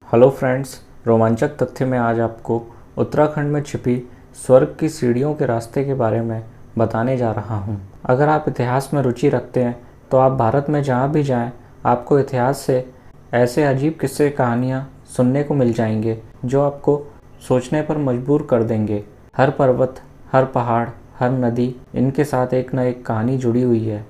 Hello friends, रोमांचक तथ्य में आज आपको उत्तराखंड में छिपी स्वर्ग की सीढ़ियों के रास्ते के बारे में बताने जा रहा हूं। अगर आप इतिहास में रुचि रखते हैं तो आप भारत में जहां भी जाएं, आपको इतिहास से ऐसे अजीब किस्से कहानियां सुनने को मिल जाएंगे जो आपको सोचने पर मजबूर कर देंगे। हर पर्वत, हर पहाड़, हर नदी, इनके साथ एक न एक कहानी जुड़ी हुई है।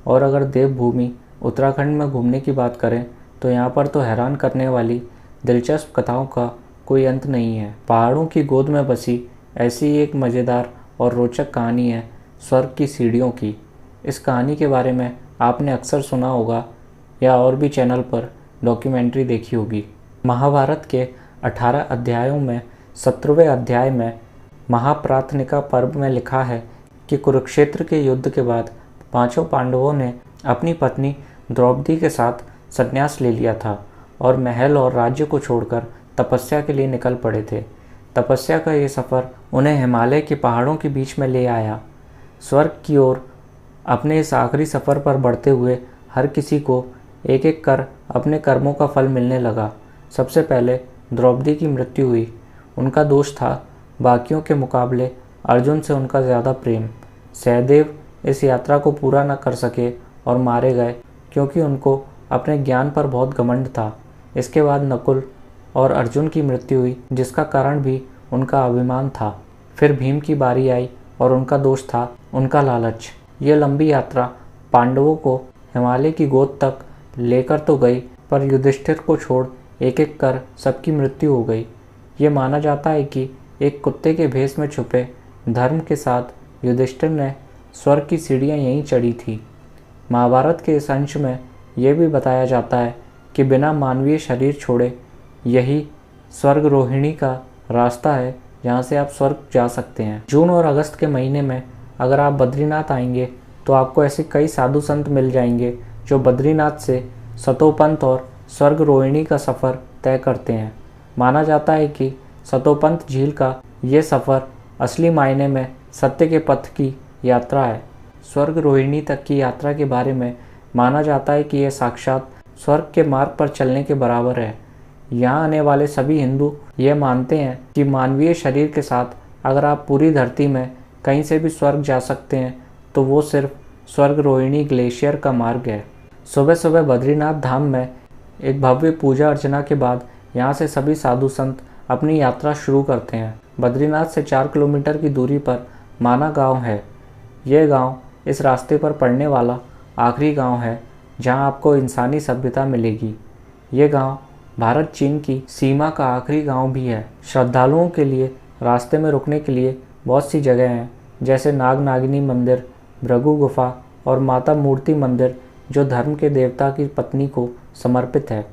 और अगर देवभूमि उत्तराखंड में घूमने की बात करें तो यहाँ पर तो हैरान करने वाली दिलचस्प कथाओं का कोई अंत नहीं है। पहाड़ों की गोद में बसी ऐसी एक मज़ेदार और रोचक कहानी है स्वर्ग की सीढ़ियों की। इस कहानी के बारे में आपने अक्सर सुना होगा या और भी चैनल पर डॉक्यूमेंट्री देखी होगी। महाभारत के 18 अध्यायों में 17वें अध्याय में महाप्रार्थनिका पर्व में लिखा है कि कुरुक्षेत्र के युद्ध के बाद पांचों पांडवों ने अपनी पत्नी द्रौपदी के साथ संन्यास ले लिया था और महल और राज्य को छोड़कर तपस्या के लिए निकल पड़े थे। तपस्या का ये सफ़र उन्हें हिमालय के पहाड़ों के बीच में ले आया। स्वर्ग की ओर अपने इस आखिरी सफ़र पर बढ़ते हुए हर किसी को एक एक कर अपने कर्मों का फल मिलने लगा। सबसे पहले द्रौपदी की मृत्यु हुई। उनका दोष था बाकियों के मुकाबले अर्जुन से उनका ज़्यादा प्रेम। सहदेव इस यात्रा को पूरा न कर सके और मारे गए क्योंकि उनको अपने ज्ञान पर बहुत घमंड था। इसके बाद नकुल और अर्जुन की मृत्यु हुई, जिसका कारण भी उनका अभिमान था। फिर भीम की बारी आई और उनका दोष था उनका लालच। यह लंबी यात्रा पांडवों को हिमालय की गोद तक लेकर तो गई, पर युधिष्ठिर को छोड़ एक एक कर सबकी मृत्यु हो गई। ये माना जाता है कि एक कुत्ते के भेष में छुपे धर्म के साथ युधिष्ठिर ने स्वर्ग की सीढ़ियाँ यहीं चढ़ी थी। महाभारत के इस अंश में यह भी बताया जाता है कि बिना मानवीय शरीर छोड़े यही स्वर्ग रोहिणी का रास्ता है जहाँ से आप स्वर्ग जा सकते हैं। जून और अगस्त के महीने में अगर आप बद्रीनाथ आएंगे तो आपको ऐसे कई साधु संत मिल जाएंगे जो बद्रीनाथ से सतोपंथ और स्वर्ग रोहिणी का सफ़र तय करते हैं। माना जाता है कि सतोपंथ झील का ये सफ़र असली मायने में सत्य के पथ की यात्रा है। स्वर्ग रोहिणी तक की यात्रा के बारे में माना जाता है कि यह साक्षात स्वर्ग के मार्ग पर चलने के बराबर है। यहाँ आने वाले सभी हिंदू ये मानते हैं कि मानवीय शरीर के साथ अगर आप पूरी धरती में कहीं से भी स्वर्ग जा सकते हैं तो वो सिर्फ स्वर्ग रोहिणी ग्लेशियर का मार्ग है। सुबह सुबह बद्रीनाथ धाम में एक भव्य पूजा अर्चना के बाद यहाँ से सभी साधु संत अपनी यात्रा शुरू करते हैं। बद्रीनाथ से 4 किलोमीटर की दूरी पर माना गांव है। यह गांव इस रास्ते पर पड़ने वाला आखिरी गांव है जहां आपको इंसानी सभ्यता मिलेगी। ये गांव भारत चीन की सीमा का आखिरी गांव भी है। श्रद्धालुओं के लिए रास्ते में रुकने के लिए बहुत सी जगह हैं, जैसे नाग नागिनी मंदिर, भृगु गुफा और माता मूर्ति मंदिर जो धर्म के देवता की पत्नी को समर्पित है।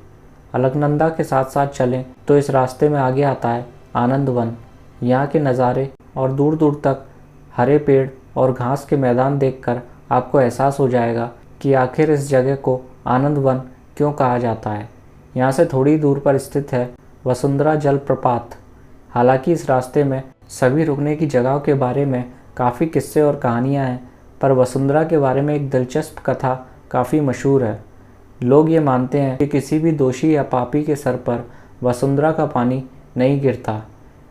अलकनंदा के साथ साथ चलें तो इस रास्ते में आगे आता है आनंद वन। यहाँ के नज़ारे और दूर दूर तक हरे पेड़ और घास के मैदान देखकर आपको एहसास हो जाएगा कि आखिर इस जगह को आनंद वन क्यों कहा जाता है। यहाँ से थोड़ी दूर पर स्थित है वसुंधरा जलप्रपात। हालांकि इस रास्ते में सभी रुकने की जगहों के बारे में काफ़ी किस्से और कहानियाँ हैं, पर वसुंधरा के बारे में एक दिलचस्प कथा काफ़ी मशहूर है। लोग ये मानते हैं कि किसी भी दोषी या पापी के सर पर वसुंधरा का पानी नहीं गिरता।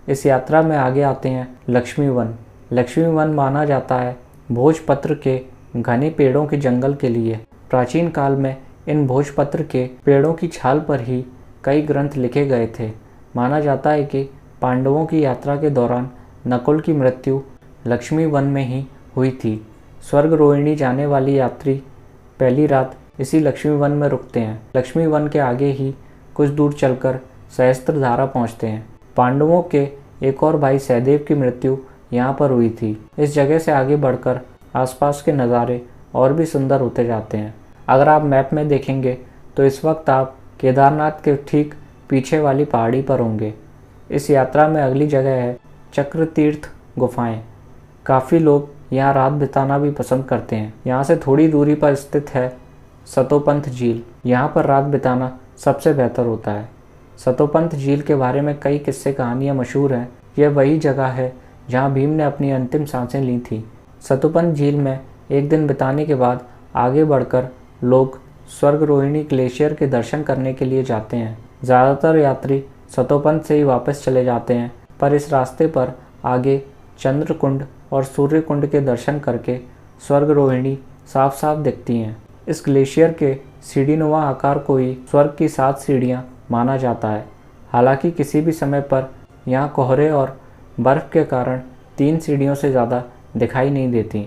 इस यात्रा में आगे आते हैं लक्ष्मी वन। लक्ष्मी वन माना जाता है भोजपत्र के घने पेड़ों के जंगल के लिए। प्राचीन काल में इन भोजपत्र के पेड़ों की छाल पर ही कई ग्रंथ लिखे गए थे। माना जाता है कि पांडवों की यात्रा के दौरान नकुल की मृत्यु लक्ष्मी वन में ही हुई थी। स्वर्ग रोहिणी जाने वाली यात्री पहली रात इसी लक्ष्मी वन में रुकते हैं। लक्ष्मी वन के आगे ही कुछ दूर चलकर सहस्त्रधारा पहुँचते हैं। पांडवों के एक और भाई सहदेव की मृत्यु यहाँ पर हुई थी। इस जगह से आगे बढ़कर आसपास के नज़ारे और भी सुंदर होते जाते हैं। अगर आप मैप में देखेंगे तो इस वक्त आप केदारनाथ के ठीक पीछे वाली पहाड़ी पर होंगे। इस यात्रा में अगली जगह है चक्र तीर्थ गुफाएं। काफ़ी लोग यहाँ रात बिताना भी पसंद करते हैं। यहाँ से थोड़ी दूरी पर स्थित है सतोपंथ झील। यहाँ पर रात बिताना सबसे बेहतर होता है। सतोपंथ झील के बारे में कई किस्से कहानियाँ मशहूर हैं। यह वही जगह है जहाँ भीम ने अपनी अंतिम सांसें ली थी। सतोपंथ झील में एक दिन बिताने के बाद आगे बढ़कर लोग स्वर्ग रोहिणी ग्लेशियर के दर्शन करने के लिए जाते हैं। ज़्यादातर यात्री सतोपंथ से ही वापस चले जाते हैं, पर इस रास्ते पर आगे चंद्रकुंड और सूर्यकुंड के दर्शन करके स्वर्ग रोहिणी साफ साफ दिखती हैं। इस ग्लेशियर के सीढ़ीनुमा आकार को ही स्वर्ग की 7 सीढ़ियाँ माना जाता है। हालांकि किसी भी समय पर यहाँ कोहरे और बर्फ़ के कारण 3 सीढ़ियों से ज़्यादा दिखाई नहीं देती।